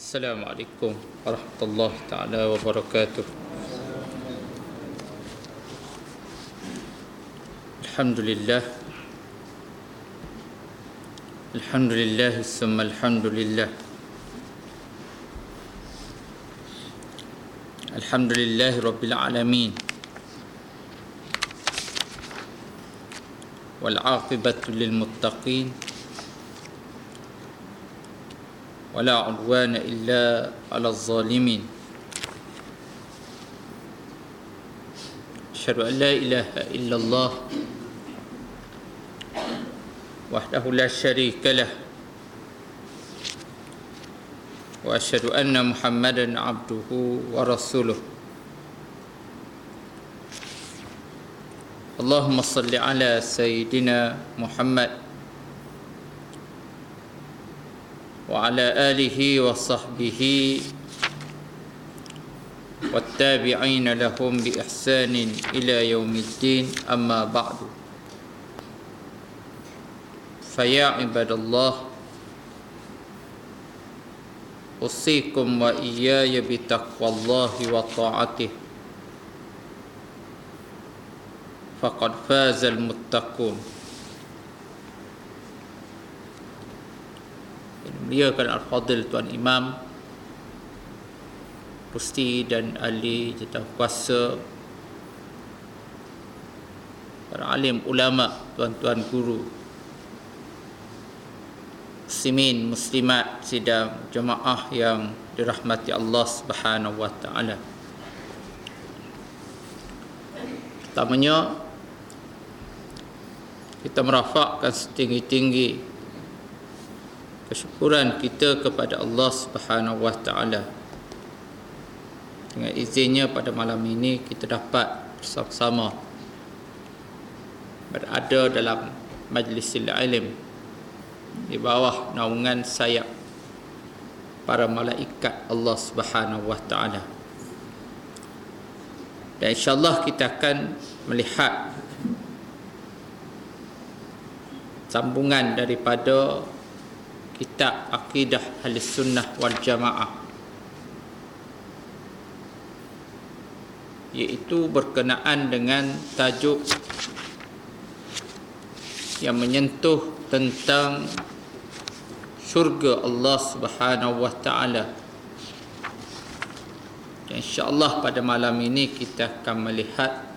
Assalamualaikum warahmatullahi taala wabarakatuh. Alhamdulillah. Alhamdulillah summa alhamdulillah. Alhamdulillah rabbil alamin. Wal 'aqibatu lil muttaqin. ولا عدوان إلا على الظالمين. أشهد أن لا إله إلا الله وحده لا شريك له وأشهد أن محمدا عبده ورسوله. اللهم صل على سيدنا محمد وعلى آله وصحبه والتابعين لهم بإحسان إلى يوم الدين. أما بعد، فيا عباد الله، أوصيكم وإياي بتقوى الله وطاعته، فقد فاز المتقون. Muliakan Al-Fadhil Tuan Imam, Pusti dan ahli jawatan kuasa, para alim ulama, tuan-tuan guru, muslimin, muslimat, sidang jemaah yang dirahmati Allah Subhanahu wa taala. Pertamanya, kita merafakkan setinggi-tinggi kesyukuran kita kepada Allah Subhanahu wa taala. Dengan izinnya pada malam ini kita dapat bersama-sama berada dalam majlisil ilm di bawah naungan sayap para malaikat Allah Subhanahu wa taala. Dan insya-Allah kita akan melihat sambungan daripada kitab Aqidah Ahlus Sunnah wal Jamaah, iaitu berkenaan dengan tajuk yang menyentuh tentang syurga Allah Subhanahu wa taala. Insya-Allah pada malam ini kita akan melihat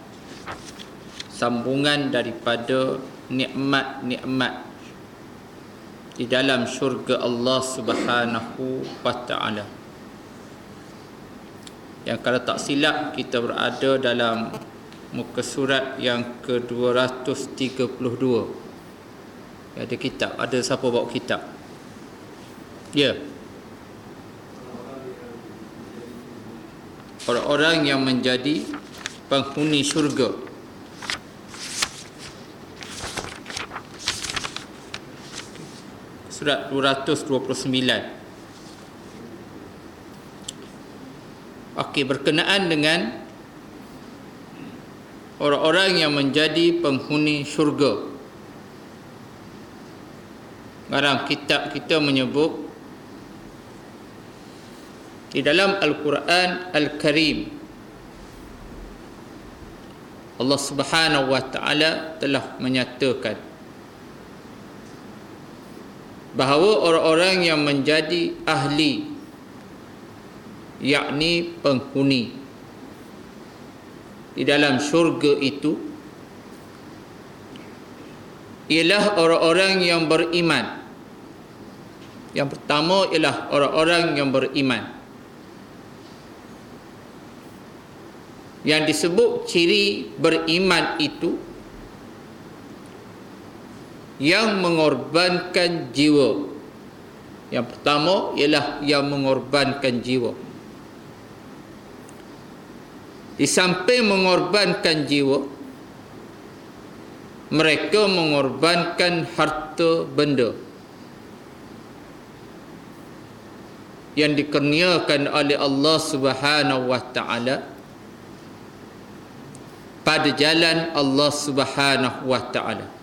sambungan daripada nikmat-nikmat di dalam syurga Allah Subhanahu wa taala. Yang kalau tak silap kita berada dalam muka surat yang ke-232. Ada kitab, ada siapa bawa kitab? Ya. Orang-orang yang menjadi penghuni syurga. Surat 229. Okey, berkenaan dengan orang-orang yang menjadi penghuni syurga. Sekarang kitab kita menyebut di dalam Al-Quran Al-Karim, Allah Subhanahu wa taala telah menyatakan bahawa orang-orang yang menjadi ahli, yakni penghuni di dalam syurga itu, ialah orang-orang yang beriman. Yang pertama ialah orang-orang yang beriman. Yang disebut ciri beriman itu yang mengorbankan jiwa. Yang pertama ialah yang mengorbankan jiwa. Di samping mengorbankan jiwa, mereka mengorbankan harta benda yang dikurniakan oleh Allah Subhanahu wa taala pada jalan Allah Subhanahu wa taala.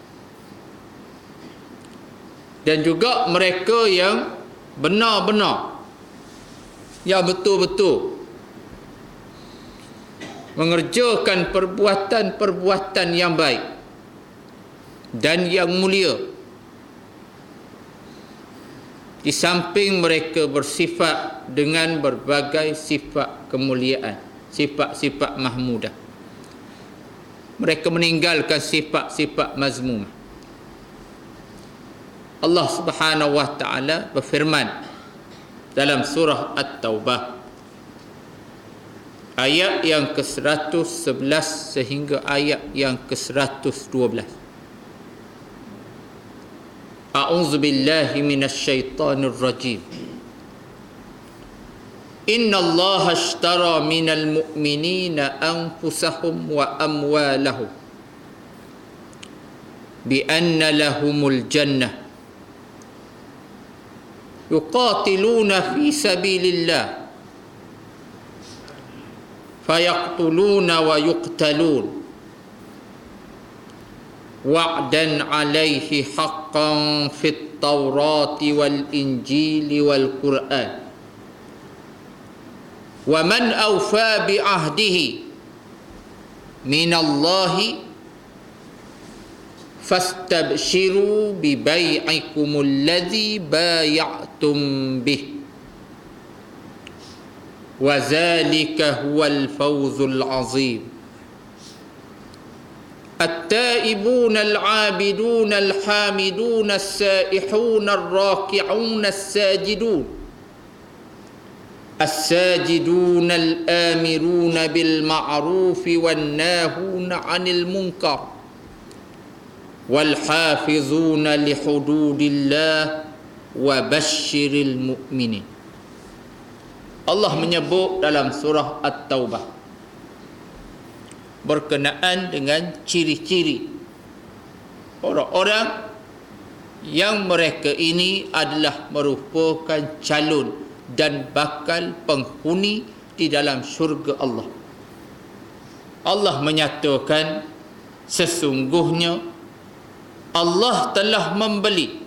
Dan juga mereka yang benar-benar yang betul-betul mengerjakan perbuatan-perbuatan yang baik dan yang mulia, di samping mereka bersifat dengan berbagai sifat kemuliaan, sifat-sifat mahmudah. Mereka meninggalkan sifat-sifat mazmumah. Allah Subhanahu wa taala berfirman dalam surah At-Taubah ayat yang ke-111 sehingga ayat yang ke-112. A'udzu billahi minasyaitonir rajim. Inna Allah ashtara minal mu'minina anfusahum wa amwalahum bi anna lahumul jannah yuqatiluna fi sabilillah fayaqtuluna wa yuqtalun wa'dan 'alaihi haqqan fit Taurati wal Injili wal Qur'an wa man awfa bi ahdihi minallahi fastabshiru bi bai'ikumul ladzi bay'atum bih wa zalika huwal fawzul azim. التائبون العابدون الحامدون السائحون الراكعون الساجدون الآمرون بالمعروف والناهون عن المنكر والحافظون لحدود الله وبشر المؤمنين. Allah menyebut dalam surah At-Taubah berkenaan dengan ciri-ciri orang-orang yang mereka ini adalah merupakan calon dan bakal penghuni di dalam syurga Allah. Allah menyatakan sesungguhnya Allah telah membeli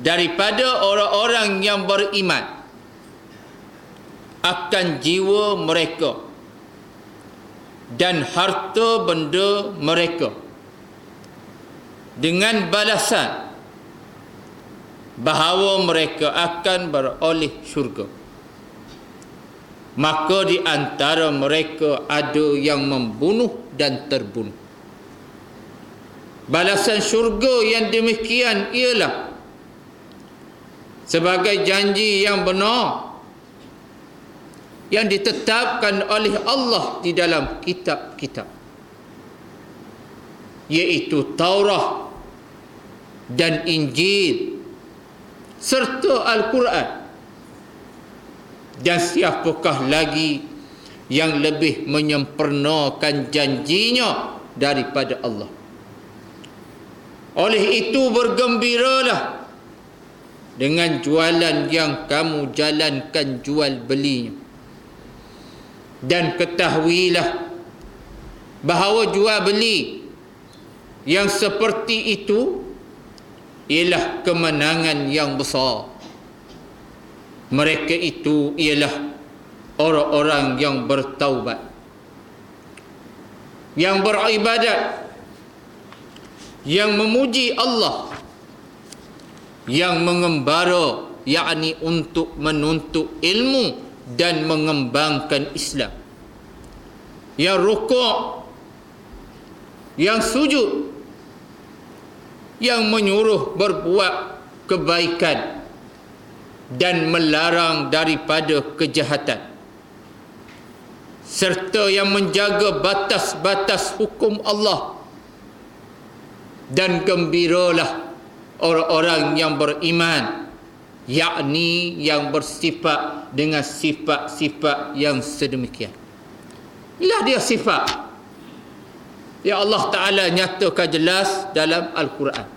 daripada orang-orang yang beriman akan jiwa mereka dan harta benda mereka dengan balasan bahawa mereka akan beroleh syurga. Maka di antara mereka ada yang membunuh dan terbunuh. Balasan syurga yang demikian ialah sebagai janji yang benar yang ditetapkan oleh Allah di dalam kitab-kitab, iaitu Taurat dan Injil serta Al-Quran. Dan siapakah lagi yang lebih menyempurnakan janjinya daripada Allah? Oleh itu bergembiralah dengan jualan yang kamu jalankan jual belinya. Dan ketahuilah bahawa jual beli yang seperti itu ialah kemenangan yang besar. Mereka itu ialah orang-orang yang bertaubat, yang beribadat, yang memuji Allah, yang mengembara, yakni untuk menuntut ilmu dan mengembangkan Islam, yang rukuk, yang sujud, yang menyuruh berbuat kebaikan dan melarang daripada kejahatan, serta yang menjaga batas-batas hukum Allah. Dan gembiralah orang-orang yang beriman, yakni yang bersifat dengan sifat-sifat yang sedemikian. Inilah dia sifat yang Allah Ta'ala nyatakan jelas dalam Al-Quran,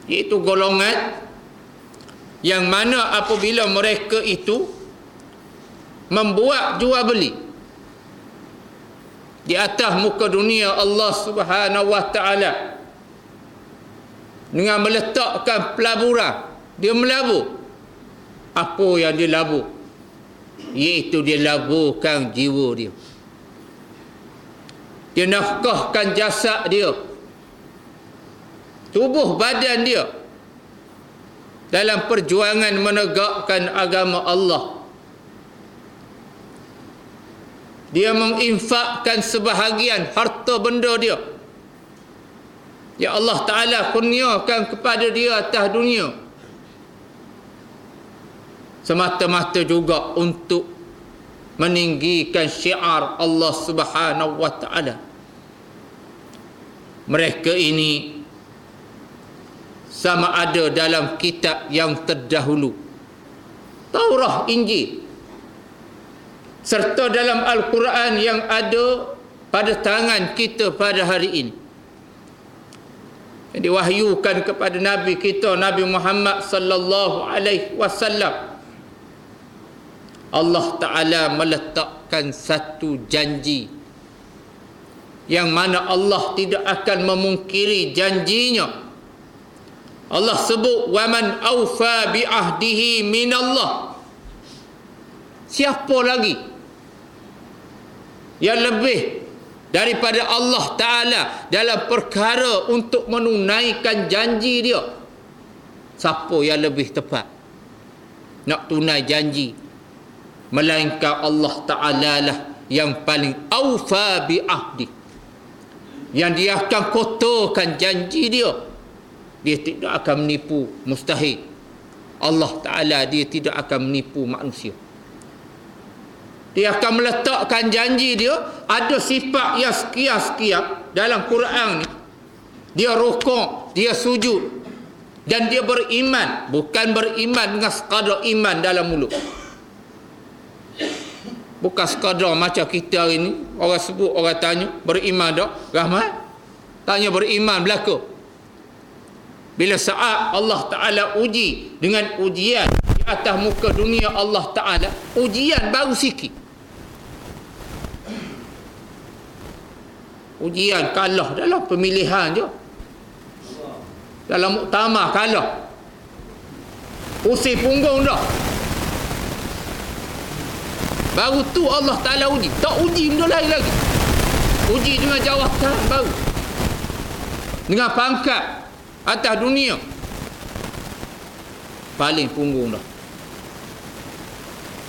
iaitu golongan yang mana apabila mereka itu membuat jual beli di atas muka dunia Allah Subhanahu wa Ta'ala dengan meletakkan pelaburan, dia melabur apa yang dia labur, iaitu dia laburkan jiwa dia. Dia nafkahkan jasad dia, tubuh badan dia dalam perjuangan menegakkan agama Allah. Dia menginfakkan sebahagian harta benda dia. Ya Allah Ta'ala kurniakan kepada dia atas dunia, semata-mata juga untuk meninggikan syiar Allah Subhanahu wa Ta'ala. Mereka ini sama ada dalam kitab yang terdahulu, Taurah, Injil, serta dalam Al-Quran yang ada pada tangan kita pada hari ini, yang diwahyukan kepada Nabi kita, Nabi Muhammad sallallahu alaihi wasallam. Allah Ta'ala meletakkan satu janji yang mana Allah tidak akan memungkiri janjinya. Allah sebut, waman awfa bi ahdihi minallah. Siapa lagi yang lebih daripada Allah Ta'ala dalam perkara untuk menunaikan janji dia? Siapa yang lebih tepat nak tunai janji melainkan Allah Ta'ala lah yang paling awfa bi ahdi, yang dia akan kotorkan janji dia. Dia tidak akan menipu, mustahil. Allah Ta'ala dia tidak akan menipu manusia. Dia akan meletakkan janji dia. Ada sifat yang sekian-sekian dalam Quran ni. Dia rukuk, dia sujud, dan dia beriman. Bukan beriman dengan sekadar iman dalam mulut, bukan sekadar macam kita hari ni, orang sebut, orang tanya, beriman tak? Rahmat tanya beriman belaka. Bila saat Allah Ta'ala uji dengan ujian di atas muka dunia Allah Ta'ala, ujian baru sikit. Ujian kalah dalam pemilihan je, dalam muktamar kalah, pusing punggung dah. Baru tu Allah Ta'ala uji. Tak uji benda lain lagi. Uji dengan jawatan baru, dengan pangkat atas dunia, paling punggung dah.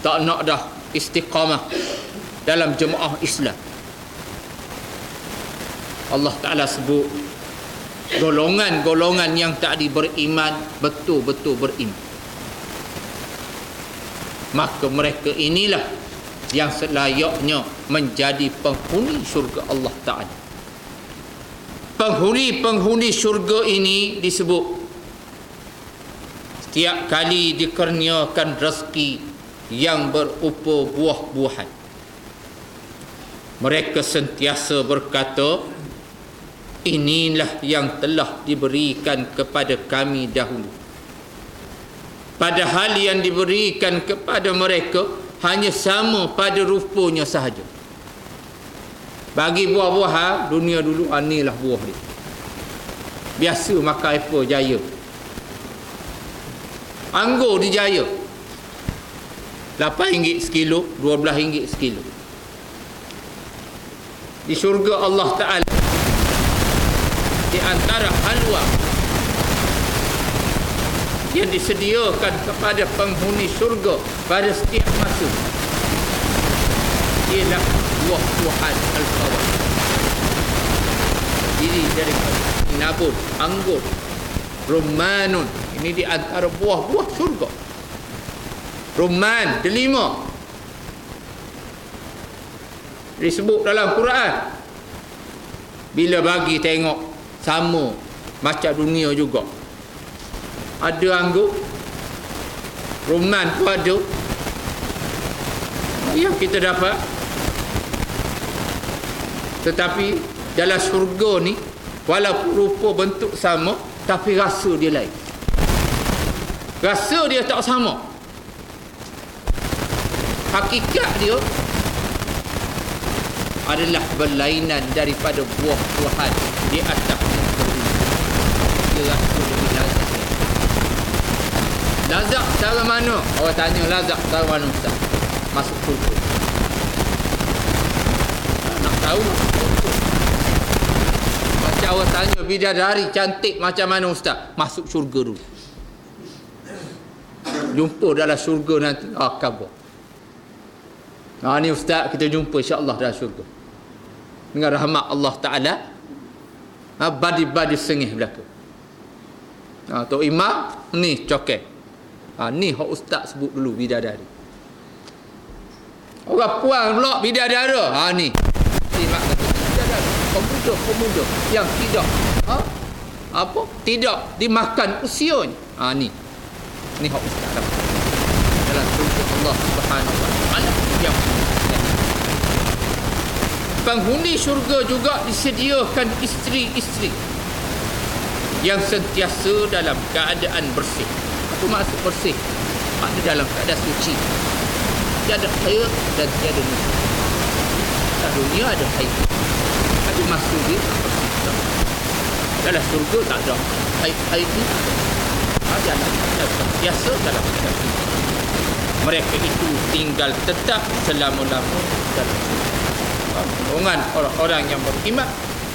Tak nak dah istiqamah dalam jemaah Islam. Allah Ta'ala sebut golongan-golongan yang tak beriman, betul-betul beriman. Maka mereka inilah yang selayaknya menjadi penghuni syurga Allah Ta'ala. Penghuni-penghuni syurga ini disebut setiap kali dikurniakan rezeki yang berupa buah-buahan, mereka sentiasa berkata, inilah yang telah diberikan kepada kami dahulu. Padahal yang diberikan kepada mereka hanya sama pada rupanya sahaja. Bagi buah-buahan dunia dulu, inilah buah dia. Biasa makan apple jaya, anggur dijaya, RM8 sekilo, RM12 sekilo. Di syurga Allah Ta'ala, di antara halwa yang disediakan kepada penghuni syurga pada setiap masa ialah buah-buahan al-khawat, diri daripada nabun, anggur, rummanun. Ini di antara buah-buah syurga. Rumman, delima, disebut dalam Quran. Bila bagi tengok, sama macam dunia juga. Ada anggur, rumman pun ada. Yang kita dapat. Tetapi dalam syurga ni, walaupun rupa bentuk sama, tapi rasa dia lain. Rasa dia tak sama. Hakikat dia adalah berlainan daripada buah-buahan di atas muka bumi. Dia rasa lebih lazat. Lazak cara mana? Orang tanya lazak cara mana Ustaz? Masuk syurga. Nak tahu? Macam orang tanya bidadari cantik macam mana Ustaz? Masuk syurga dulu. Jumpa dalam syurga nanti. Khabar. Ni Ustaz, kita jumpa insya-Allah dalam syurga. Dengan rahmat Allah Ta'ala. Badi-badi sengih belaka. Tok Imam ni cokek. Ni hak Ustaz sebut dulu bidadari. Orang puan pula bidadara. Ni mak kata bidadara. Pemuda yang tidak tidak dimakan usianya. Ni hak Ustaz dalam surga Allah Subhanahu wa taala yang penghuni syurga juga disediakan isteri-isteri yang sentiasa dalam keadaan bersih. Apa maksud bersih? Ada dalam keadaan suci. Tiada haid dan tiada nifas. Dunia ada haid. Ada masuk dia bersih. Dalam syurga tak ada haid ni. Ada sentiasa dalam keadaan suci. Mereka itu tinggal tetap selama-lama dalam syurga. Golongan orang-orang yang beriman,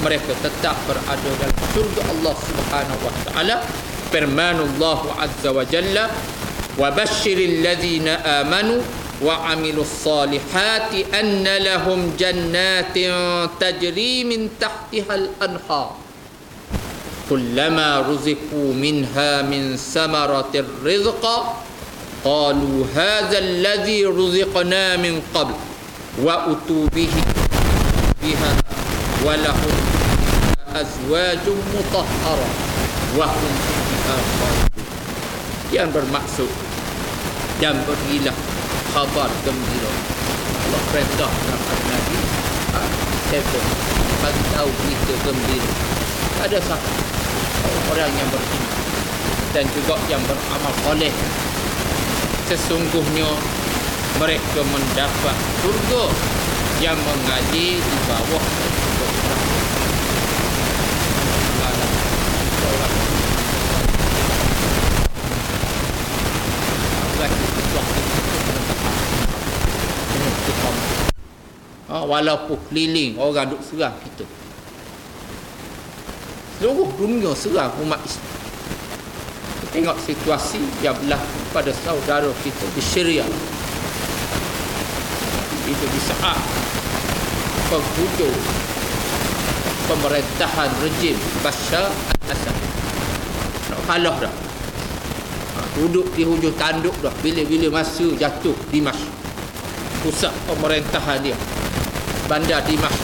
mereka tetap berada dalam syurga Allah Subhanahu wa taala. Firmanullah azza wa jalla, wa basyiril ladzina amanu wa amilus salihati anna lahum jannatin tajri min tahtihal anhar kullama ruziqu minha min samaratir rizqa qalu hadza alladhi ruziqna min qabl wa utubihi biha wa lahum azwajun mutahharah wa hum fiha khalidun. Yang bermaksud, dan berilah khabar gembira. Allah perintah kepada Nabi bagi tahu berita gembira pada siapa? Orang yang beriman dan juga yang beramal soleh. Sesungguhnya mereka mendapat surga yang mengalir di bawah surga. Walaupun keliling orang duk serang kita, seluruh dunia serang umat Islam. Kita tengok situasi yang berlaku pada saudara kita di Syria. Itu di saat penghujung pemerintahan rejim Bashar al-Assad. Nak kalah dah. Duduk di hujung tanduk dah. Bila-bila masa jatuh Dimash, pusat pemerintahan dia, bandar Dimash,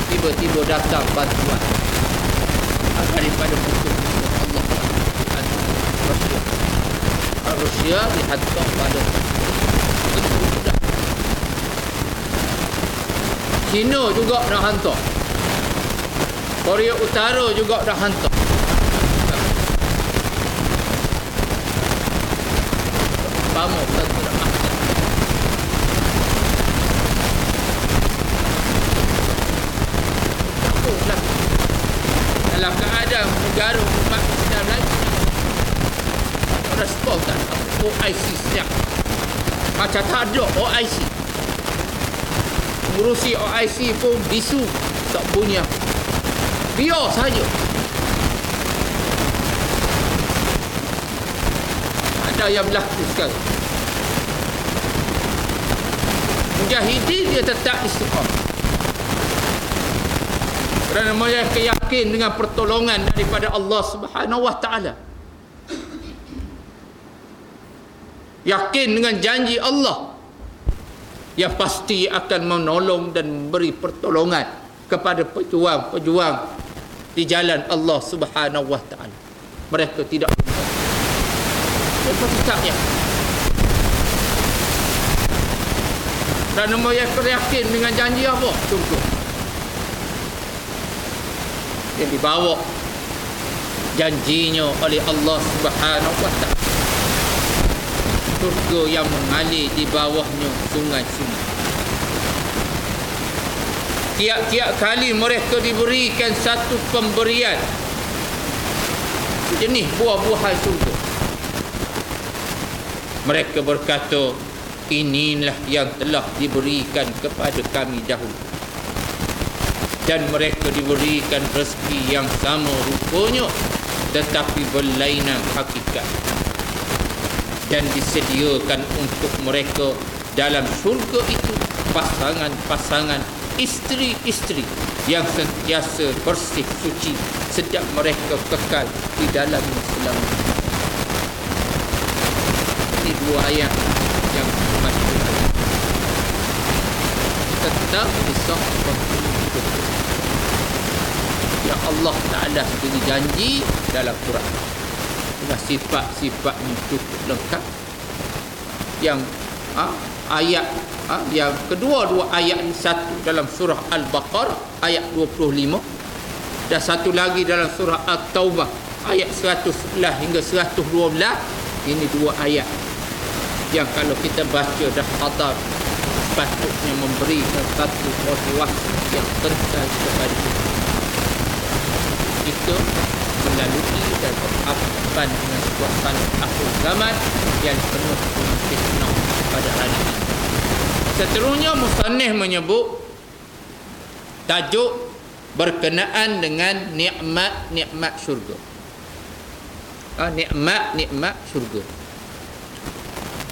tiba-tiba datang bantuan daripada musuh Allah Rusia dihantar pada China juga nak hantar, Korea Utara juga dah hantar. Bamo tentu dah hantar. Dalam keadaan negara umat Islam lagi respon tak OIC siap macam tak ada OIC, ngurusi OIC pun bisu tak punya, biar saja. Ada yang berlaku sekarang. Mujahidin dia tetap istiqamah kerana mereka yakin dengan pertolongan daripada Allah Subhanahu wa taala. Yakin dengan janji Allah yang pasti akan menolong dan memberi pertolongan kepada pejuang-pejuang di jalan Allah Subhanahu wa taala. Mereka tidak ya. Kerana mereka yakin dengan janji apa? Syurga yang dibawa janjinya oleh Allah Subhanahu wa taala. Surga yang mengalir di bawahnya sungai-sungai. Tiap-tiap kali mereka diberikan satu pemberian jenis buah-buahan surga. Mereka berkata, inilah yang telah diberikan kepada kami dahulu, dan mereka diberikan rezeki yang sama rupanya, tetapi berlainan hakikat. Dan disediakan untuk mereka dalam syurga itu pasangan-pasangan isteri-isteri yang sentiasa bersih suci, sedang mereka kekal di dalamnya selama-lamanya. Ini dua ayat yang masyhur tentang kisah penghuni hidup yang Allah Ta'ala sendiri janji dalam Quran. Itulah sifat-sifatnya cukup lengkap. Yang ayat yang kedua-dua ayat ini, satu dalam surah Al-Baqarah ayat 25 dan satu lagi dalam surah At-Taubah ayat 111 hingga 112. Ini dua ayat yang kalau kita baca dah hadar, sepatutnya memberikan satu motivasi yang kental kepada kita. Kita melalui dan berhadapan dengan suasana akhir zaman yang penuh dengan fitnah pada hari ini. Seterusnya musannif menyebut tajuk berkenaan dengan nikmat-nikmat syurga. Nikmat-nikmat syurga.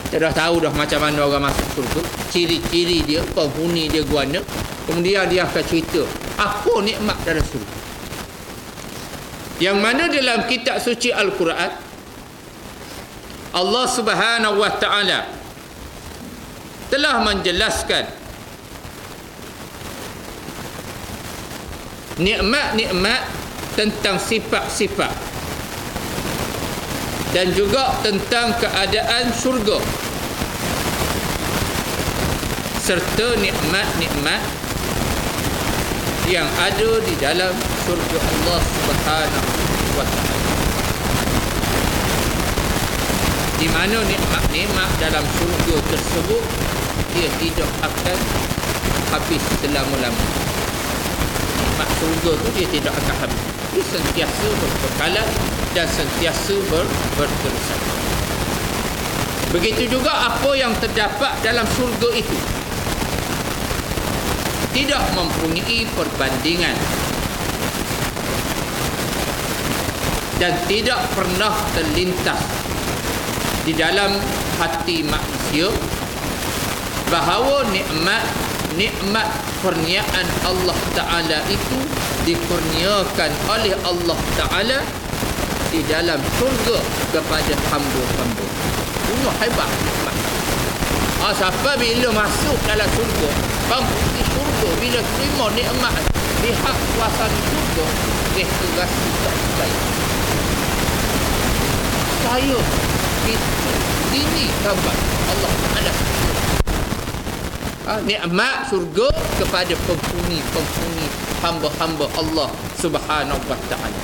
Kita dah tahu dah macam mana orang masuk syurga, ciri-ciri dia, penghuni dia guana. Kemudian dia akan cerita apa nikmat dalam syurga. Yang mana dalam kitab suci Al-Quran, Allah Subhanahu wa Ta'ala telah menjelaskan nikmat-nikmat tentang sifat-sifat dan juga tentang keadaan syurga, serta nikmat-nikmat yang ada di dalam syurga Allah Subhanahu wa Ta'ala, di mana nikmat-nikmat dalam syurga tersebut dia tidak akan habis selama-lamanya. Nikmat syurga tu dia tidak akan habis. Dia sentiasa berkekalan dan sentiasa berterusan. Begitu juga apa yang terdapat dalam syurga itu tidak mempunyai perbandingan dan tidak pernah terlintas di dalam hati manusia bahawa nikmat kurniaan Allah Ta'ala itu dikurniakan oleh Allah Ta'ala di dalam syurga kepada hamba-hamba. Ini hebat nikmat. Siapa bila masuk dalam syurga, penghuni syurga bila terima nikmat pihak suasana syurga, mereka rasa tak percaya. Saya itu ini kabar Allah Ta'ala. Nikmat syurga kepada penghuni hamba-hamba Allah Subhanahu wa Ta'ala.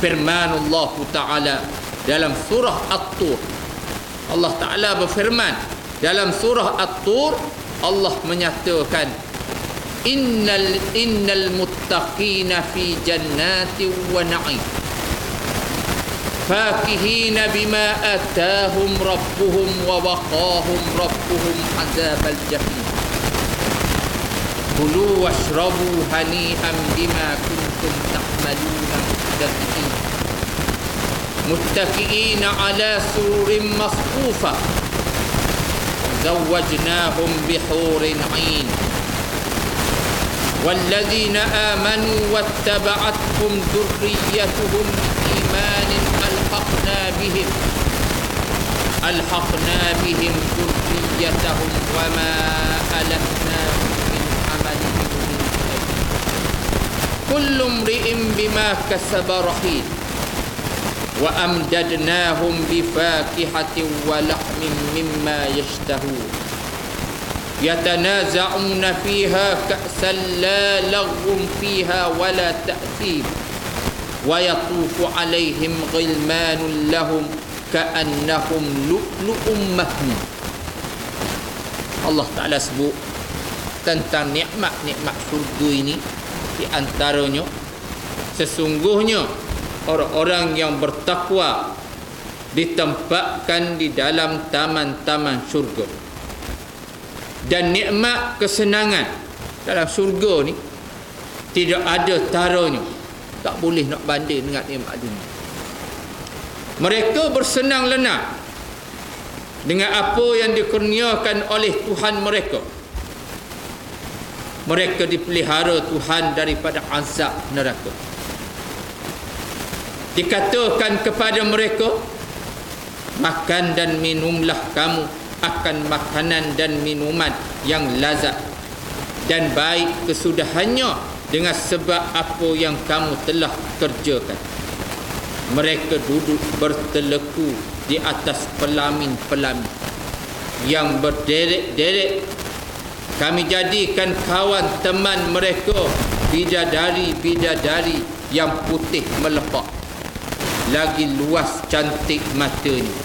Firman Allah Ta'ala dalam surah At-Tur. Allah Ta'ala berfirman dalam surah At-Tur, Allah menyatakan innal muttaqina fi jannati wa na'im fakihina bima atahum rabbuhum wa waqahum rabbuhum azabal jahim kulu washrabu hani'an bima kuntum ta'maluna muttaqiina ala sururin masfufa زوجناهم بحور عين والذين آمنوا واتبعتهم ذريتهم بإيمان ألحقنا بهم ذريتهم وما ألتناهم من عملهم من شيء كل امرئ بما كسب رهين وأمددناهم بفاكهة ولحم مما يشتهون يتنازعون فيها كأسا لا لغو فيها ولا تأثيم ويطوف عليهم غلمان لهم كأنهم لؤلؤ مكنون. Allah Ta'ala sebut tentang nikmat-nikmat syurga ini, di antaranya sesungguhnya orang-orang yang bertakwa ditempatkan di dalam taman-taman syurga. Dan nikmat kesenangan dalam syurga ni tidak ada taranya. Tak boleh nak banding dengan nikmat dunia. Mereka bersenang lenang dengan apa yang dikurniakan oleh Tuhan mereka. Mereka dipelihara Tuhan daripada azab neraka. Dikatakan kepada mereka, makan dan minumlah kamu akan makanan dan minuman yang lazat dan baik kesudahannya dengan sebab apa yang kamu telah kerjakan. Mereka duduk berteleku di atas pelamin-pelamin yang berderet-deret. Kami jadikan kawan teman mereka bidadari-bidadari yang putih melepak, lagi luas cantik matanya.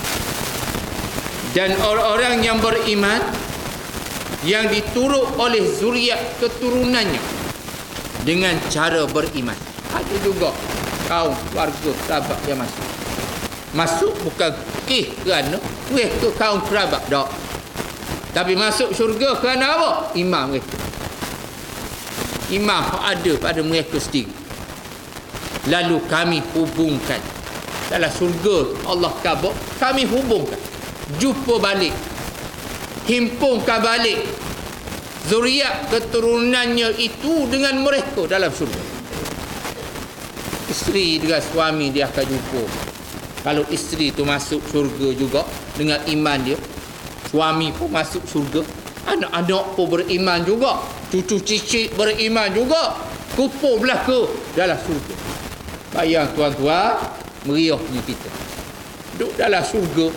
Dan orang-orang yang beriman yang diturut oleh zuriat keturunannya dengan cara beriman. Ada juga kaum keluarga kerabat yang masuk bukan kerana mereka kaum kerabat tak, tapi masuk syurga kerana apa? Iman mereka, iman ada pada mereka sendiri. Lalu kami hubungkan dalam syurga. Allah kata kami hubungkan, jumpa balik, himpunkan balik zuriat keturunannya itu dengan mereka dalam syurga. Isteri dengan suami dia akan jumpa. Kalau isteri tu masuk syurga juga dengan iman dia, suami pun masuk syurga, anak-anak pun beriman juga, cucu cicit beriman juga, kumpul belaka dalam syurga. Bayang tuan-tuan, meriahnya kita duduk dalam syurga,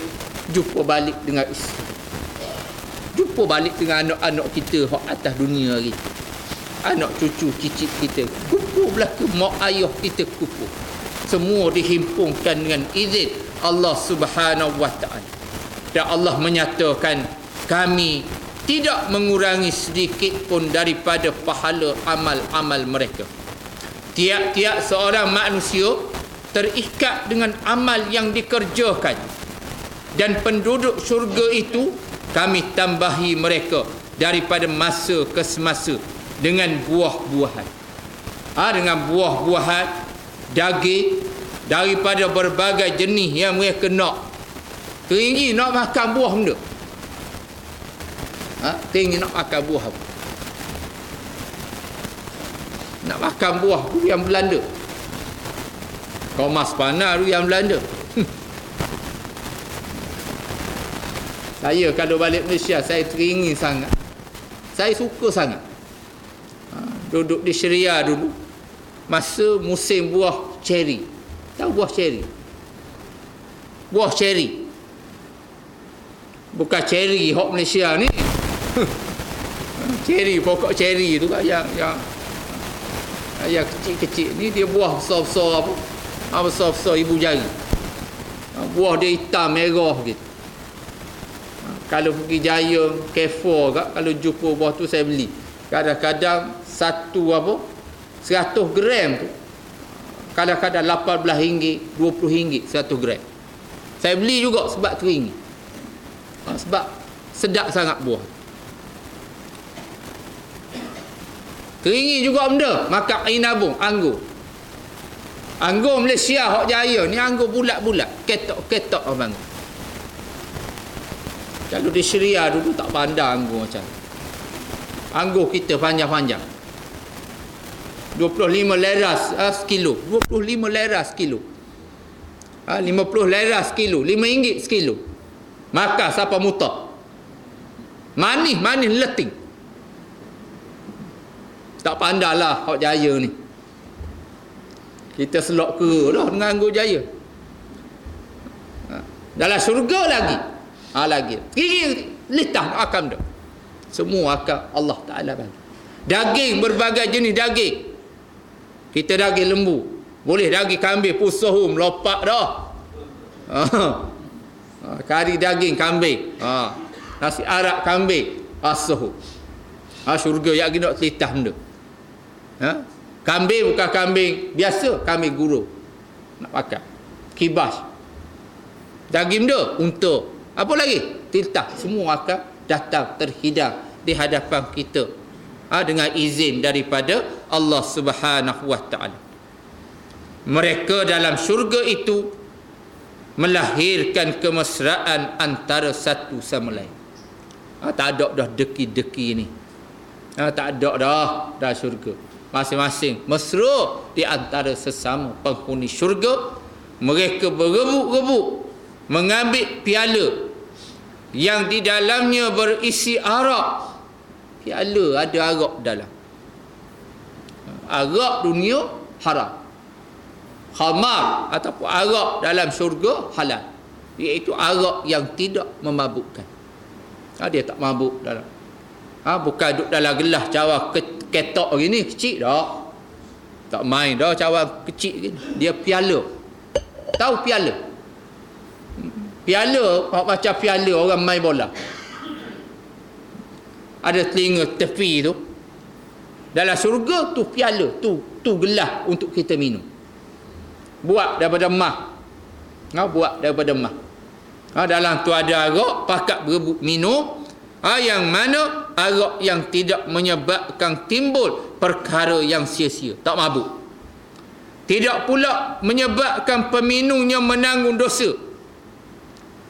jumpa balik dengan isteri, jumpa balik dengan anak-anak kita hak atas dunia hari, anak cucu cicit kita, kumpul belaka, mak ayah kita kumpul, semua dihimpunkan dengan izin Allah Subhanahu wa ta'ala. Dan Allah menyatakan kami tidak mengurangi sedikit pun daripada pahala amal-amal mereka. Tiap-tiap seorang manusia terikat dengan amal yang dikerjakan, dan penduduk syurga itu kami tambahi mereka daripada masa ke semasa dengan buah-buahan. Dengan buah-buahan, daging daripada berbagai jenis yang mereka nak. Teringgi nak makan buah benda. Teringgi nak makan buah apa? Nak makan buah durian Belanda. Kau mas panah durian Belanda. Saya kalau balik Malaysia, saya teringin sangat. Saya suka sangat. Duduk di Syria dulu, masa musim buah ceri. Tahu buah ceri? Buah ceri. Bukan ceri hok Malaysia ni. Ceri, pokok ceri tu kan yang kecil-kecil ni, dia buah besar-besar apa? Besar-besar ibu jari. Buah dia hitam merah gitu. Kalau pergi Jaya, Carrefour kak, kalau jumpa buah tu saya beli. Kadang-kadang 100 gram tu, kadang-kadang RM18, RM20 1 gram. Saya beli juga sebab teringin. Sebab sedap sangat buah. Teringin juga benda, makan inabung, anggur. Anggur Malaysia hok Jaya ni anggur bulat-bulat, ketok-ketok abang. Kalau di Syria dulu tak pandang anggur macam ni. Anggur kita panjang-panjang. 25 lira sekilo. 25 lira sekilo. 50 lira sekilo. RM5 sekilo. Makan siapa muta. Manis leting. Tak pandanglah hok Jaya ni. Kita selok ke dah dengan anggur Jaya. Dalam syurga lagi. Lagi. Litah akan dah. Semua akan Allah Ta'ala bagi. Daging, berbagai jenis daging. Kita daging lembu. Boleh daging kambing, pusuh, melopak dah. Kari daging kambing. Nasi arak kambing. Suhu. Syurga yang kita nak telitah benda. Kambing bukan kambing biasa, kambing guru. Nak pakai. Kibas. Daging dia, unta. Apa lagi? Tiltah. Semua akan datang terhidang di hadapan kita dengan izin daripada Allah Subhanahu wa taala. Mereka dalam syurga itu melahirkan kemesraan antara satu sama lain. Tak ada dah deki-deki ni. Tak ada dah dalam syurga. Masing-masing mesra di antara sesama penghuni syurga. Mereka berebut-rebut mengambil piala yang di dalamnya berisi arak. Piala ada arak dalam. Arak dunia haram. Khamar ataupun arak dalam syurga halal. Iaitu arak yang tidak memabukkan. Dia tak mabuk dalam. Bukan duduk dalam gelas cawan ketok gini kecil dah. Tak main dah cawan kecil gini. Dia piala. Tahu piala? Piala macam piala orang main bola. Ada telinga tepi tu. Dalam syurga tu piala, tu gelas untuk kita minum. Buat daripada emas. Buat daripada emas. Dalam tu ada arak, pakat berebut minum. Yang mana arak yang tidak menyebabkan timbul perkara yang sia-sia, tak mabuk. Tidak pula menyebabkan peminumnya menanggung dosa.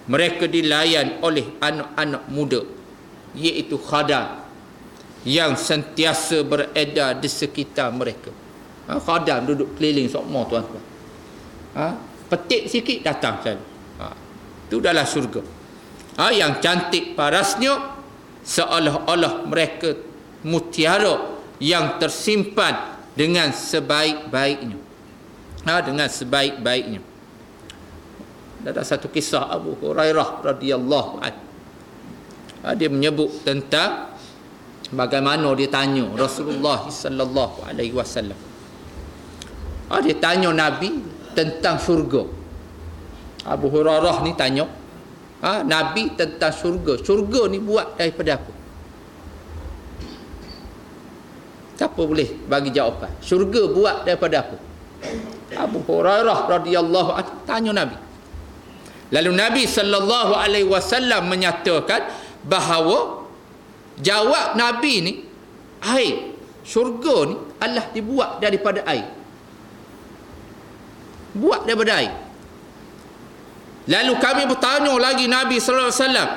Mereka dilayan oleh anak-anak muda, iaitu khadam yang sentiasa beredar di sekitar mereka. Khadam duduk keliling semua tuan-tuan. Petik sikit datang sekali. Itu dalam syurga. Yang cantik parasnya seolah-olah mereka mutiara yang tersimpan dengan sebaik-baiknya. Dengan sebaik-baiknya. Ada satu kisah Abu Hurairah radhiyallahu anhu. Dia menyebut tentang bagaimana dia tanya Rasulullah sallallahu alaihi wasallam. Dia tanya Nabi tentang syurga. Abu Hurairah ni tanya Nabi tentang syurga. Syurga ni buat daripada apa? Siapa boleh bagi jawapan? Syurga buat daripada apa? Abu Hurairah radhiyallahu anhu tanya Nabi. Lalu Nabi sallallahu alaihi wasallam menyatakan bahawa jawab Nabi ni, air. Syurga ni Allah dibuat daripada air. Buat daripada air. Lalu kami bertanya lagi Nabi sallallahu alaihi wasallam,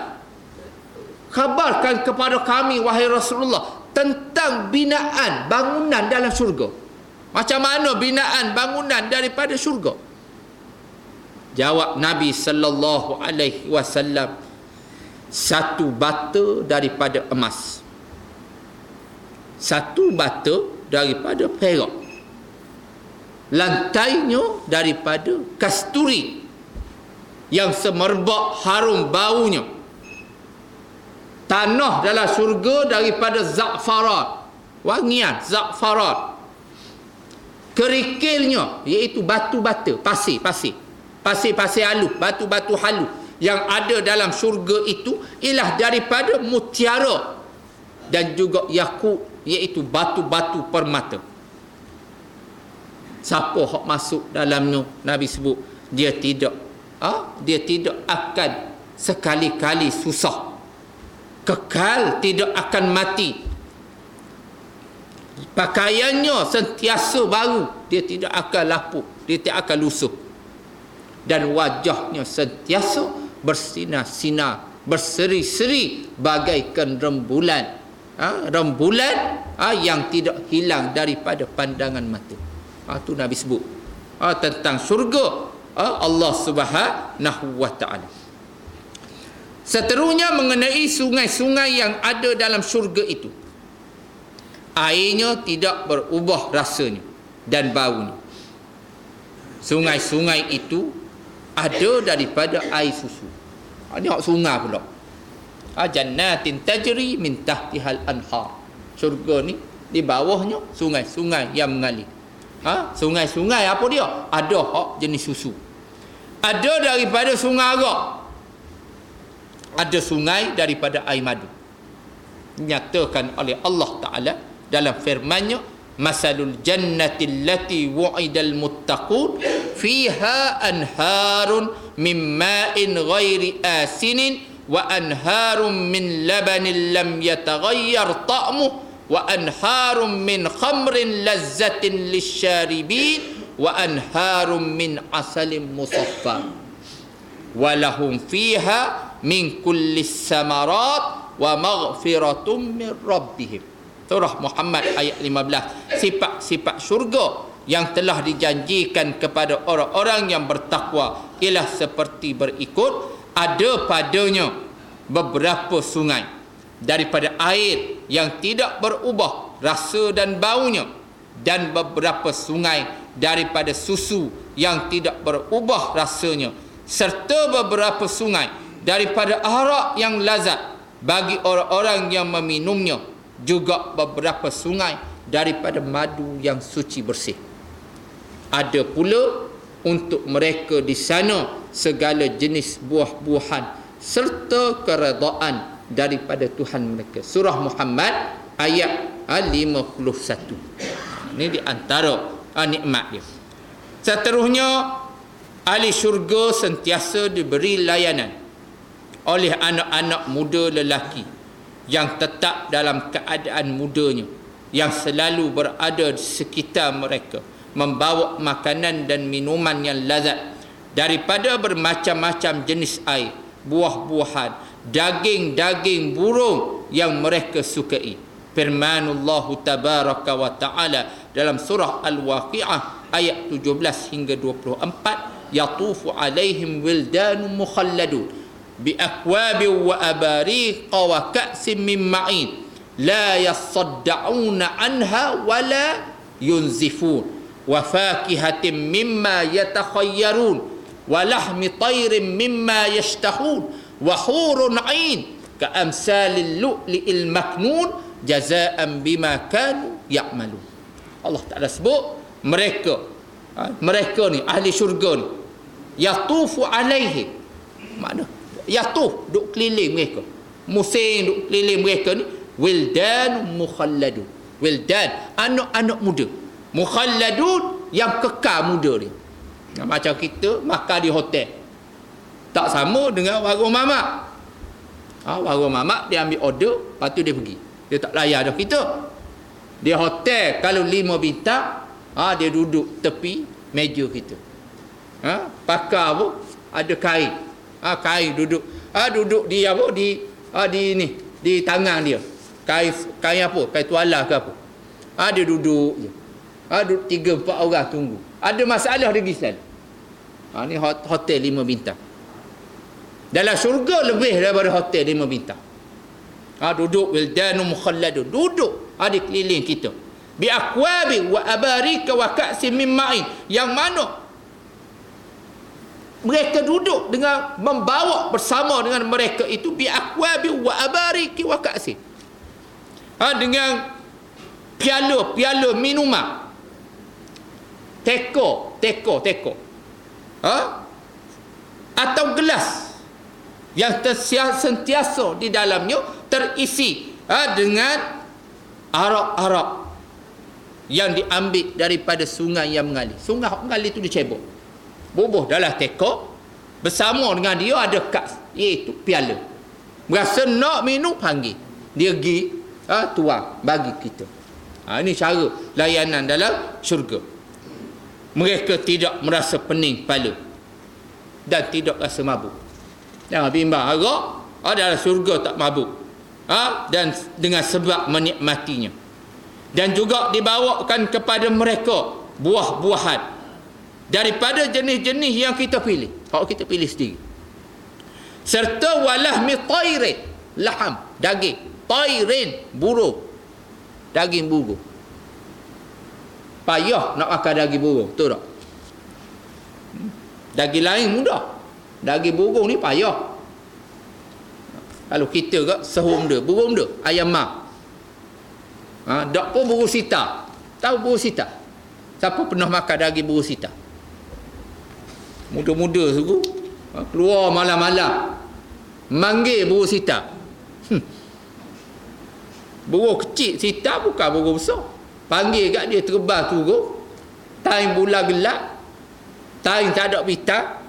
khabarkan kepada kami wahai Rasulullah tentang binaan bangunan dalam syurga. Macam mana binaan bangunan daripada syurga? Jawab Nabi sallallahu alaihi wasallam, satu bata daripada emas, satu bata daripada perak, lantainya daripada kasturi yang semerbak harum baunya, tanah dalam syurga daripada za'faran, wangian za'faran, kerikilnya iaitu batu bata, pasir halus, batu-batu halus yang ada dalam syurga itu ialah daripada mutiara dan juga yakut, iaitu batu-batu permata. Siapa hak masuk dalamnya, Nabi sebut dia tidak akan sekali-kali susah, kekal, tidak akan mati. Pakaiannya sentiasa baru, dia tidak akan lapuk, dia tidak akan lusuh. Dan wajahnya sentiasa bersinar-sinar, berseri-seri bagaikan rembulan. Rembulan yang tidak hilang daripada pandangan mata. Itu Nabi sebut tentang syurga Allah Subhanahu wa taala. Seterusnya mengenai sungai-sungai yang ada dalam syurga itu. Airnya tidak berubah rasanya dan baunya. Sungai-sungai itu ada daripada air susu. Tengok sungai pula. Jannatin tajri min tahtihal anhar. Syurga ni di bawahnya sungai-sungai yang mengalir. Sungai-sungai apa dia? Ada hak jenis susu. Ada daripada sungai arak. Ada sungai daripada air madu. Nyatakan oleh Allah Ta'ala dalam firman-Nya, masalul jannati allati wu'idal muttaqun fiha anharun min ma'in ghairi asinin wa anharun min labanin lam yataghayyar ta'muh wa anharum min khamrin lazzatin lisyaribin wa anharum min asalin musaffa wa lahum fiha min kulli samarat wa maghfiratum min rabbihim. Surah Muhammad ayat 15. Sifat-sifat syurga yang telah dijanjikan kepada orang-orang yang bertakwa ialah seperti berikut: ada padanya beberapa sungai daripada air yang tidak berubah rasa dan baunya, dan beberapa sungai daripada susu yang tidak berubah rasanya, serta beberapa sungai daripada arak yang lazat bagi orang-orang yang meminumnya, juga beberapa sungai daripada madu yang suci bersih. Ada pula untuk mereka di sana segala jenis buah-buahan serta keredaan daripada Tuhan mereka. Surah Muhammad ayat 51. Ini di antara nikmat dia. Seterusnya, ahli syurga sentiasa diberi layanan oleh anak-anak muda lelaki yang tetap dalam keadaan mudanya, yang selalu berada di sekitar mereka, membawa makanan dan minuman yang lazat daripada bermacam-macam jenis air, buah-buahan, daging-daging burung yang mereka sukai. Firmanullah tabaraka wa ta'ala dalam surah Al-Waqi'ah ayat 17 hingga 24, yatufu alaihim wildanun mukhalladun bi akwabin wa abariqa wa ka'sin min ma'in la yasadda'una anha wa la yunzifun wa fakihatin mimma yatakhayyarun wa lahmi tayrin mimma yashtahun wa hurun 'ain ka amsalil lu'li'il maknun jazaan bima kanu ya'malun. Allah Taala sebut mereka ni ahli syurga ni, yatufu alaihi, makna yatuf duk keliling mereka, musim duk keliling mereka ni, wildan mukhalladun, wildan anak-anak muda, mukhalladun yang kekal muda ni. Macam kita makan di hotel, tak sama dengan warung mamak. Warung mamak dia ambil order, lepas tu dia pergi, dia tak layan dah kita. Dia hotel kalau 5 bintang, dia duduk tepi meja kita, pakai apa, ada kain, kain duduk, duduk di apa, di ni, di tangan dia, kain apa, kain tuala ke apa, dia duduk je, duduk 3-4 orang tunggu. Ada masalah dia pergi. Ni hotel 5 bintang. Dalam syurga lebih daripada hotel 5 bintang. Duduk wildanun mukhalladun, duduk di keliling kita, bi akwabi wa abarika wa ka'sin min ma'in, yang mana mereka duduk dengan membawa bersama dengan mereka itu bi akwabi wa abariki wa ka'sin, dengan piala-piala minuman, teko atau gelas yang sentiasa di dalamnya terisi dengan arak-arak yang diambil daripada sungai yang mengalir. Sungai mengalir itu dicebok, bubuh dalam teko, bersama dengan dia ada kas, iaitu piala. Berasa nak minum, panggil dia pergi, tuang bagi kita. Ini cara layanan dalam syurga. Mereka tidak merasa pening kepala dan tidak rasa mabuk. Jangan bimbang arak, dalam syurga tak mabuk, dan dengan sebab menikmatinya. Dan juga dibawakan kepada mereka buah-buahan daripada jenis-jenis yang kita pilih, kalau kita pilih sendiri, serta walahmi tayrin, laham daging, tayrin burung, daging burung. Payah nak makan daging burung, betul tak? Daging lain mudah, daging burung ni payah. Kalau kita ke sehum dia, burung dia, ayam mak, tak pun burung sita. Tahu burung sita? Siapa pernah makan daging burung sita? Muda-muda suku, keluar malam-malam manggil burung sita. Burung kecil, sita bukan burung besar. Panggil kat dia terbang turun. Time bulan gelap. Time tak ada bintang.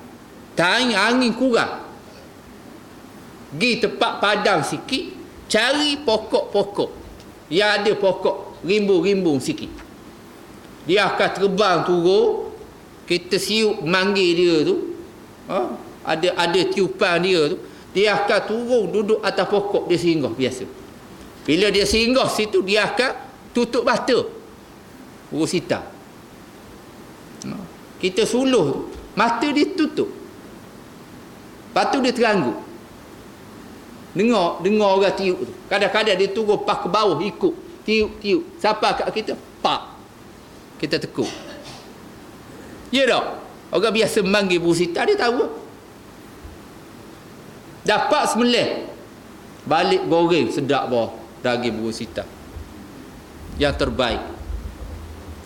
Time angin kurang. Pergi tempat padang sikit. Cari pokok-pokok yang ada pokok rimbun-rimbun sikit. Dia akan terbang turun. Kita siup manggil dia tu. Ada tiupan dia tu. Dia akan turun duduk atas pokok. Dia singgah biasa. Bila dia singgah situ, dia akan tutup mata. Burung sita. Kita suluh, mata dia tutup. Lepas tu dia teranggu. Dengar orang tiup tu. Kadang-kadang dia turun pas ke bawah ikut. Tiup. Siapa kat kita? Pak. Kita tekuk. Ya tak? Orang biasa manggil burung sita, dia tahu. Dapat semelih. Balik goreng sedap bawah. Daging burung sita. Yang terbaik.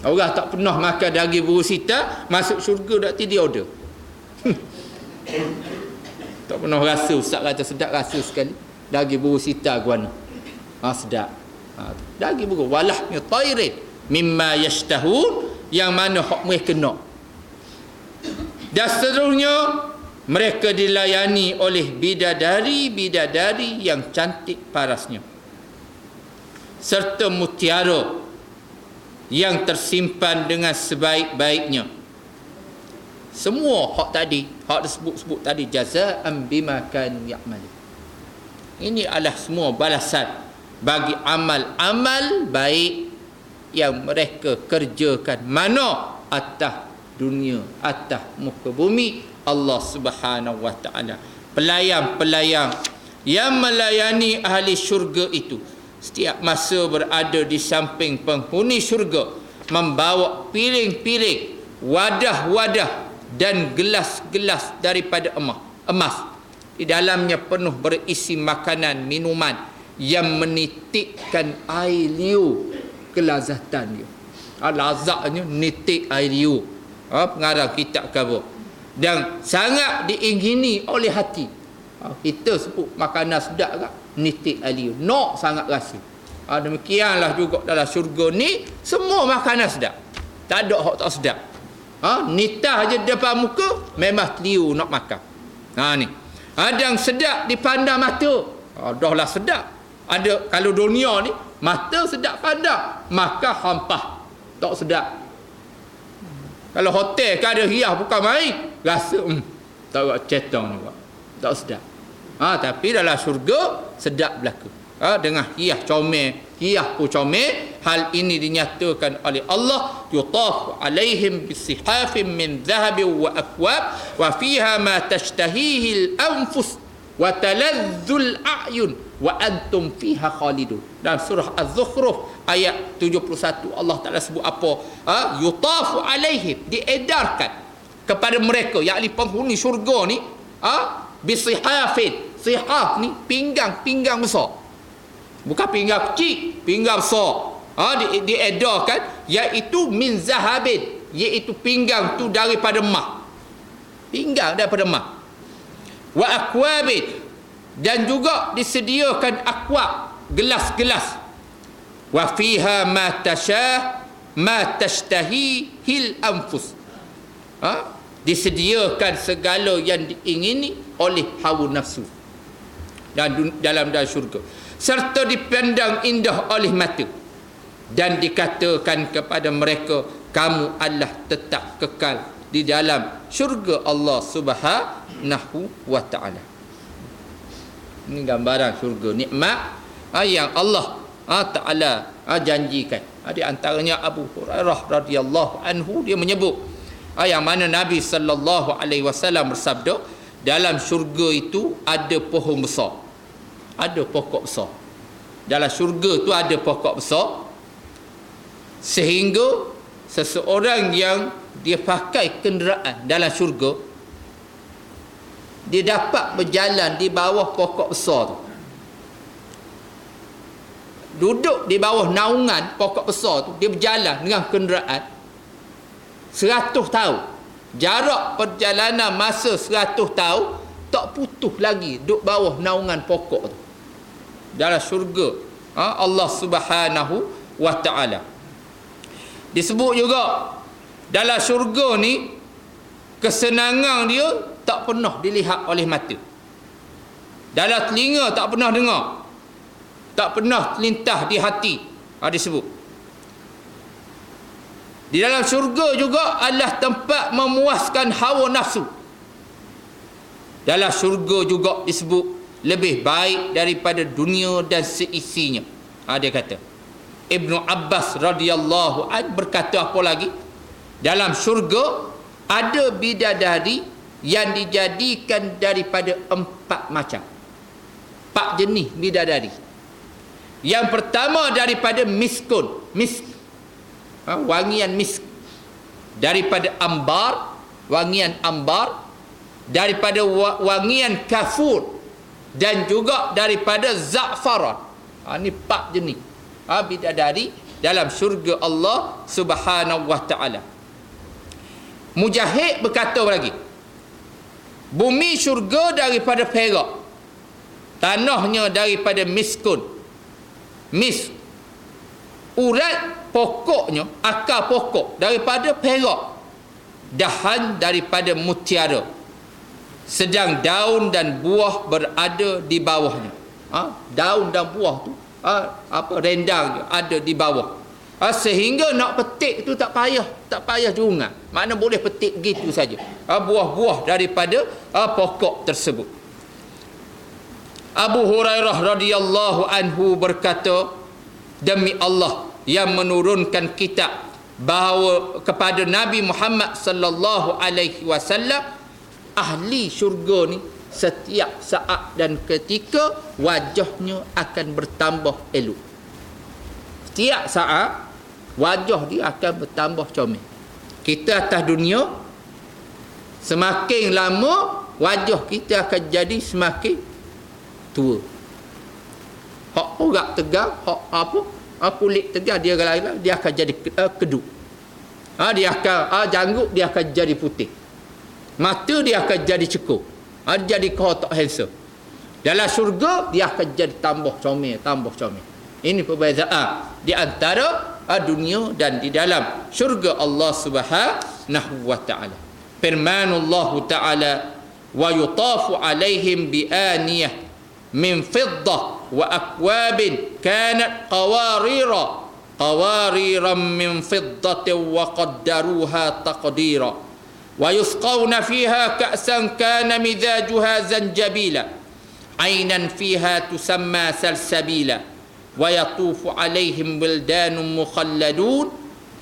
Orang tak pernah makan daging burung sita, masuk syurga tak dia order. Tak pernah rasa, ustaz kata sedap rasa sekali. Daging burung sita guana. Sedap. Daging burung. Walahnya tairin. Mimma yashtahun. Yang mana hak mereka nak. Dan seterusnya, mereka dilayani oleh bidadari-bidadari yang cantik parasnya. Serta mutiara yang tersimpan dengan sebaik-baiknya. Semua hak tadi, hak disebut-sebut tadi, jazaan bima kanu ya'malun. Ini adalah semua balasan bagi amal-amal baik yang mereka kerjakan. Mana? Atas dunia, atas muka bumi Allah Subhanahu wa ta'ala. Pelayan-pelayan yang melayani ahli syurga itu setiap masa berada di samping penghuni syurga, membawa piring-piring, wadah-wadah dan gelas-gelas daripada emas. Di dalamnya penuh berisi makanan, minuman yang menitikkan air liur kelazatan dia. Lazatnya nitik air liur. Pengarang kitab kabur. Dan sangat diingini oleh hati. Kita sebut makanan sedap kan? Nitik aliu. Nak sangat rasa. Demikianlah juga dalam syurga ni, semua makanan sedap. Tak ada hak tak sedap. Nitah je depan muka, memang liu nak makan. Ni. Ada yang sedap dipandang mata. Dahlah sedap. Ada, kalau dunia ni, mata sedap pandang, maka hampah. Tak sedap. Kalau hotel kan ada hias bukan main, rasa tak buat cetong juga. Tak sedap. Tapi dalam syurga sedap berlaku. Dengan hias comel, hias pun comel. Hal ini dinyatakan oleh Allah, yutafu alaihim bisihafin min dhahabin wa akwab wa fiha ma tashtahihi al-anfus wa taladzul a'yun wa antum fiha khalidun. Dalam surah Az-Zukhruf ayat 71 Allah Taala sebut apa? Yutafu alaihim, diedarkan kepada mereka, yakni penghuni syurga ni, bisihafin. Sihaf ni pinggang besar. Bukan pinggang kecil, pinggang besar. Diedarkan iaitu min zahabin, iaitu pinggang tu daripada emas. Pinggang daripada emas. Wa akwabin, dan juga disediakan akwab, gelas-gelas. Wa fiha ma tashtahihil anfus. Disediakan segala yang diingini oleh hawa nafsu dalam syurga, serta dipandang indah oleh mata, dan dikatakan kepada mereka, kamu adalah tetap kekal di dalam syurga Allah Subhanahu wa ta'ala. Ini gambaran syurga, nikmat yang Allah Ta'ala janjikan. Di antaranya Abu Hurairah radhiyallahu anhu, dia menyebut yang mana Nabi sallallahu alaihi wasallam bersabda, dalam syurga itu ada pohon besar. Ada pokok besar. Dalam syurga tu ada pokok besar, sehingga seseorang yang dia pakai kenderaan dalam syurga, dia dapat berjalan di bawah pokok besar tu. Duduk di bawah naungan pokok besar tu, dia berjalan dengan kenderaan 100 tahun. Jarak perjalanan masa 100 tahun, tak putus lagi duduk bawah naungan pokok tu. Dalam syurga Allah Subhanahu wa ta'ala. Disebut juga dalam syurga ni kesenangan dia tak pernah dilihat oleh mata. Dalam telinga tak pernah dengar. Tak pernah terlintas di hati. Disebut. Di dalam syurga juga adalah tempat memuaskan hawa nafsu. Dalam syurga juga disebut lebih baik daripada dunia dan seisinya. Dia kata. Ibnu Abbas radhiyallahu anhu berkata apa lagi? Dalam syurga ada bidadari yang dijadikan daripada 4 macam. 4 jenis bidadari. Yang pertama daripada miskun, wangian misk. Daripada ambar, wangian ambar. Daripada wangian kafur. Dan juga daripada za'faran. Ini 4 jenis bidadari dalam syurga Allah Subhanahu wa ta'ala. Mujahid berkata lagi, bumi syurga daripada perak, tanahnya daripada miskun. Urat pokoknya, akar pokok daripada perak, dahan daripada mutiara, sedang daun dan buah berada di bawahnya. Daun dan buah tu rendang ada di bawah. Sehingga nak petik tu tak payah jungat. Mana boleh petik gitu saja. Buah-buah daripada pokok tersebut. Abu Hurairah radhiyallahu anhu berkata, demi Allah yang menurunkan kitab bahawa kepada Nabi Muhammad sallallahu alaihi wasallam, ahli syurga ni setiap saat dan ketika wajahnya akan bertambah elok. Setiap saat wajah dia akan bertambah comel. Kita atas dunia, semakin lama wajah kita akan jadi semakin tua. Hak orang tegar, kulit tegar dia lain, dia akan jadi kedut. Dia akan janggut dia akan jadi putih. Mata dia akan jadi cekuk. Jadi kotak handsome. Dalam syurga dia akan jadi tambah comel. Ini perbezaan di antara dunia dan di dalam syurga Allah Subhanahu wa ta'ala. Firmanullah ta'ala, wa yutafu alaihim bi aniyah min fiddah wa akwabin kanat qawariran min fiddatin wa qaddaruha taqdira wa yusqawna fiha ka'san kana mizajuha zanjabila aynan fiha tusamma salsabila wa yatufu alaihim wildanun mukhalladun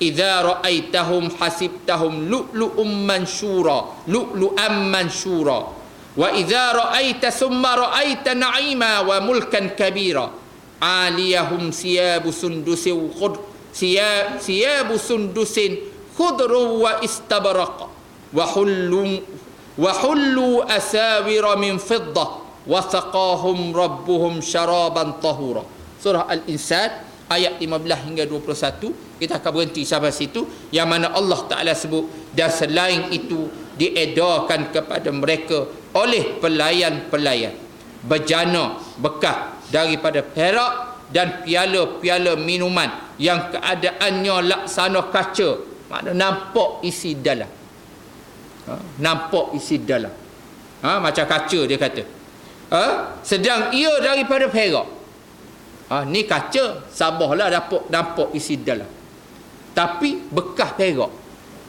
idza ra'aitahum hasibtahum lu'lu'an manshura wa idza ra'aita summa ra'aita na'ima wa mulkan kabira aliyahum siyabu sundusin khudru wa istabraq wa hullu asawira min fiddah wa saqahum rabbuhum syaraban tahura. Surah Al-Insan ayat 15 hingga 21. Kita akan berhenti sampai situ, yang mana Allah Ta'ala sebut, dan selain itu diedarkan kepada mereka oleh pelayan-pelayan bejana bekas daripada perak dan piala-piala minuman yang keadaannya laksana kaca, makna nampak isi dalam. Nampak isi dalam. Macam kaca dia kata. Sedang ia daripada perak. Ni kaca, sabahlah dapat nampak isi dalam. Tapi bekas perak.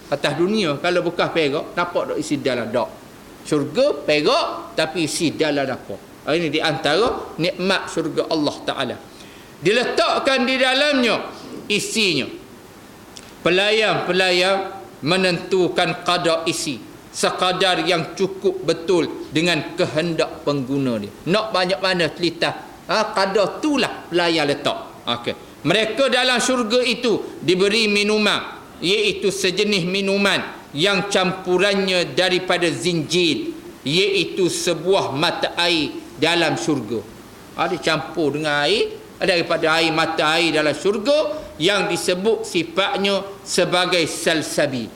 Atas dunia kalau bekas perak, nampak tak isi dalam? Tak. Syurga perak tapi isi dalam nampak. Ini di antara nikmat syurga Allah Ta'ala. Diletakkan di dalamnya isinya. Pelayan-pelayan menentukan kadar isi sekadar yang cukup betul dengan kehendak pengguna dia. Nak banyak mana telitah, kadar itulah pelayan letak. Mereka dalam syurga itu diberi minuman, iaitu sejenis minuman yang campurannya daripada zinjil, iaitu sebuah mata air dalam syurga. Dicampur dengan air, daripada air mata air dalam syurga yang disebut sifatnya sebagai salsabil.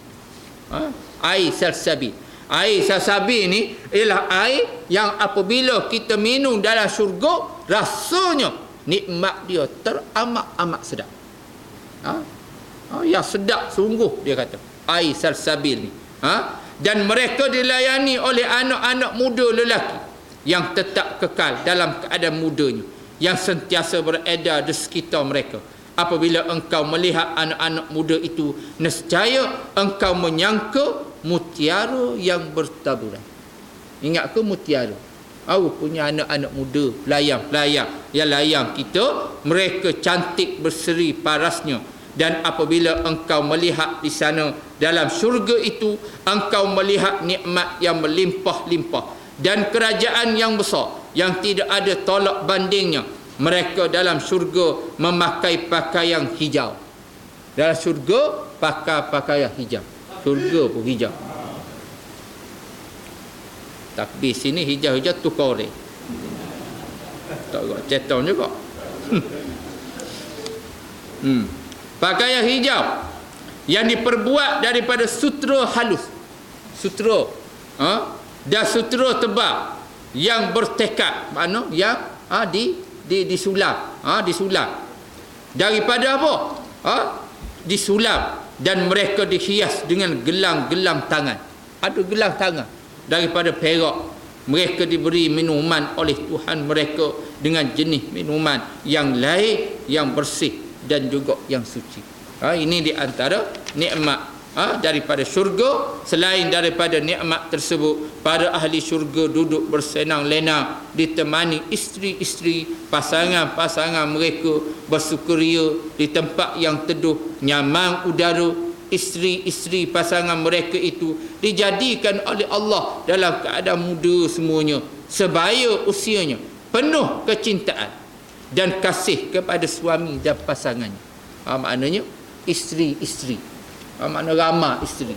Air salsabil. Air salsabil ni ialah air yang apabila kita minum dalam syurga, rasanya nikmat dia teramat-amat sedap. Yang sedap sungguh, dia kata, air salsabil ni. Dan mereka dilayani oleh anak-anak muda lelaki yang tetap kekal dalam keadaan mudanya, yang sentiasa beredar di sekitar mereka. Apabila engkau melihat anak-anak muda itu, nescaya engkau menyangka mutiara yang bertaburan. Ingat ke mutiara? Punya anak-anak muda, pelayang-pelayang yang layang kita, mereka cantik berseri parasnya. Dan apabila engkau melihat di sana dalam syurga itu, engkau melihat nikmat yang melimpah-limpah dan kerajaan yang besar yang tidak ada tolak bandingnya. Mereka dalam syurga memakai pakaian hijau. Dalam syurga pakai pakaian hijau. Syurga pun hijau. Tapi sini hijau-hijau tu korek. Tak kok ceton juga. Pakaian hijau yang diperbuat daripada sutera halus. Sutera. Dan sutera tebal yang bertekad. Mana? Yang disulam. Disulam. Daripada apa? Disulam. Dan mereka dihias dengan gelang-gelang tangan. Ada gelang tangan daripada perak. Mereka diberi minuman oleh Tuhan mereka dengan jenis minuman yang lain, yang bersih dan juga yang suci. Ini di antara nikmat daripada syurga. Selain daripada nikmat tersebut, para ahli syurga duduk bersenang-lenang ditemani isteri-isteri, pasangan-pasangan mereka bersukaria di tempat yang teduh, nyaman udara. Isteri-isteri pasangan mereka itu dijadikan oleh Allah dalam keadaan muda semuanya, sebaya usianya, penuh kecintaan dan kasih kepada suami dan pasangannya. Maknanya isteri-isteri. Makna ramah isteri.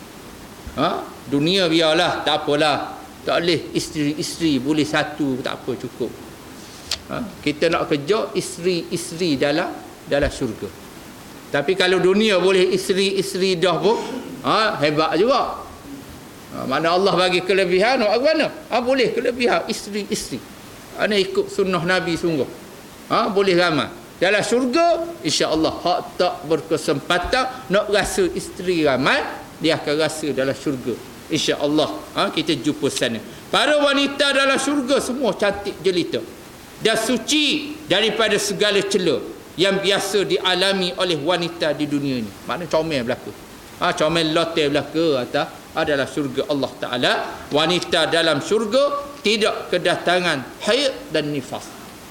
Dunia biarlah, tak apalah. Tak boleh isteri-isteri, boleh satu, tak apa, cukup. Kita nak kerja isteri-isteri dalam syurga. Tapi kalau dunia boleh isteri-isteri dah pun, hebat juga. Mana Allah bagi kelebihan, nak mana? Boleh kelebihan isteri-isteri. Ini ikut sunnah Nabi sungguh. Boleh ramai. Dalam syurga, insya-Allah hak tak berkesempatan nak rasa isteri ramai, dia akan rasa dalam syurga. Insya-Allah kita jumpa sana. Para wanita dalam syurga semua cantik jelita dan suci daripada segala celah yang biasa dialami oleh wanita di dunia ini. Maknanya comel belaka. Comel lote belaka adalah syurga Allah Ta'ala. Wanita dalam syurga tidak kedatangan haid dan nifas.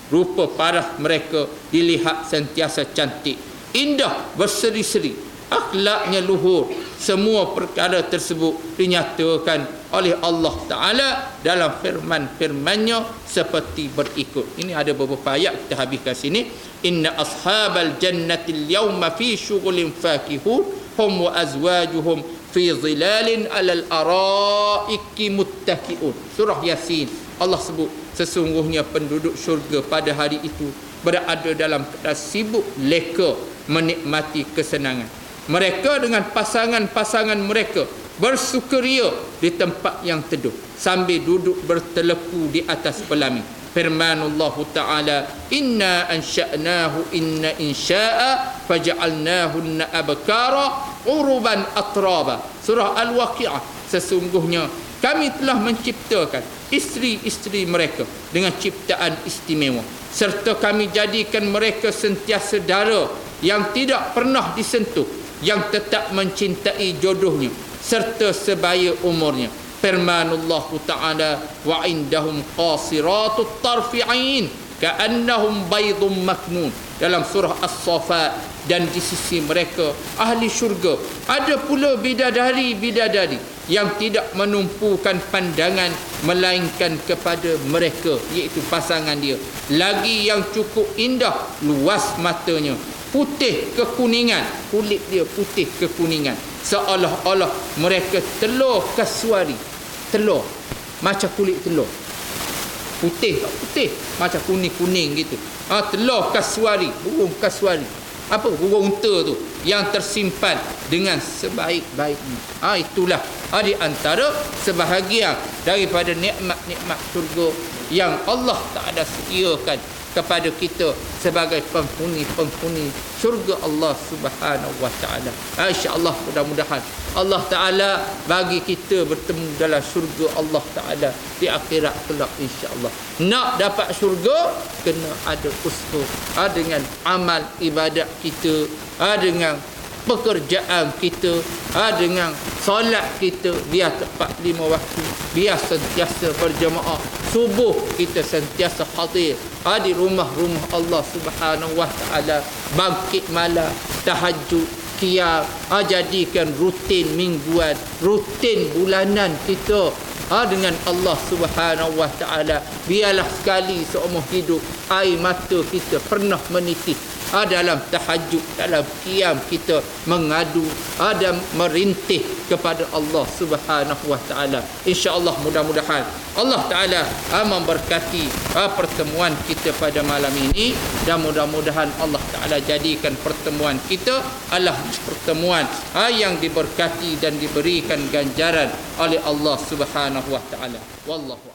Rupa parah mereka dilihat sentiasa cantik, indah, berseri-seri, akhlaknya luhur. Semua perkara tersebut dinyatakan oleh Allah Ta'ala dalam firman-firmannya seperti berikut. Ini ada beberapa ayat, kita habiskan sini. Inna ashabal jannatil yawma fi syughulin fakihun hum wa azwajuhum fi zilalin alal araiki muttaki'un. Surah Yasin. Allah sebut sesungguhnya penduduk syurga pada hari itu berada dalam keadaan sibuk leka menikmati kesenangan. Mereka dengan pasangan-pasangan mereka bersukaria di tempat yang teduh sambil duduk bertelepu di atas pelami. Firmanullah Ta'ala, inna ansha'nahu inna insya'a faja'alnahunna abkara uruban atraba. Surah Al-Waqi'ah. Sesungguhnya kami telah menciptakan isteri-isteri mereka dengan ciptaan istimewa, serta kami jadikan mereka sentiasa dara yang tidak pernah disentuh, yang tetap mencintai jodohnya serta sebaya umurnya. Firmanullah Ta'ala, wa indahum qasiratut tarfi'ain ka'annahum baydun maknun. Dalam surah As-Saffat. Dan di sisi mereka ahli syurga ada pula bidadari-bidadari yang tidak menumpukan pandangan melainkan kepada mereka, iaitu pasangan dia, lagi yang cukup indah, luas matanya, putih kekuningan, kulit dia putih kekuningan, seolah-olah mereka telur kasuari. Telur macam kulit telur, putih tak putih, macam kuning-kuning gitu. Telur kasuari, burung kasuari. Apa? Burung unta tu yang tersimpan dengan sebaik-baiknya. Itulah di antara sebahagian daripada nikmat-nikmat syurga yang Allah Ta'ala sediakan kepada kita sebagai penghuni syurga Allah Subhanahu wa taala. Insya-Allah mudah-mudahan Allah taala bagi kita bertemu dalam syurga Allah taala di akhirat kelak insya-Allah. Nak dapat syurga kena ada usaha, dengan amal ibadat kita, dengan pekerjaan kita, dengan solat kita biar tepat 5 waktu, biar sentiasa berjemaah, subuh kita sentiasa hadir di rumah-rumah Allah Subhanahu wa taala, bangkit malam, tahajud, qiyam, jadikan rutin mingguan, rutin bulanan kita dengan Allah Subhanahu wa taala. Biarlah sekali seumur hidup air mata kita pernah menitis dalam tahajud, dalam qiyam kita mengadu dan merintih kepada Allah Subhanahu wa taala. Insya-Allah mudah-mudahan Allah taala memberkati pertemuan kita pada malam ini, dan mudah-mudahan Allah taala jadikan pertemuan kita adalah pertemuan yang diberkati dan diberikan ganjaran oleh Allah Subhanahu wa taala. Wallahu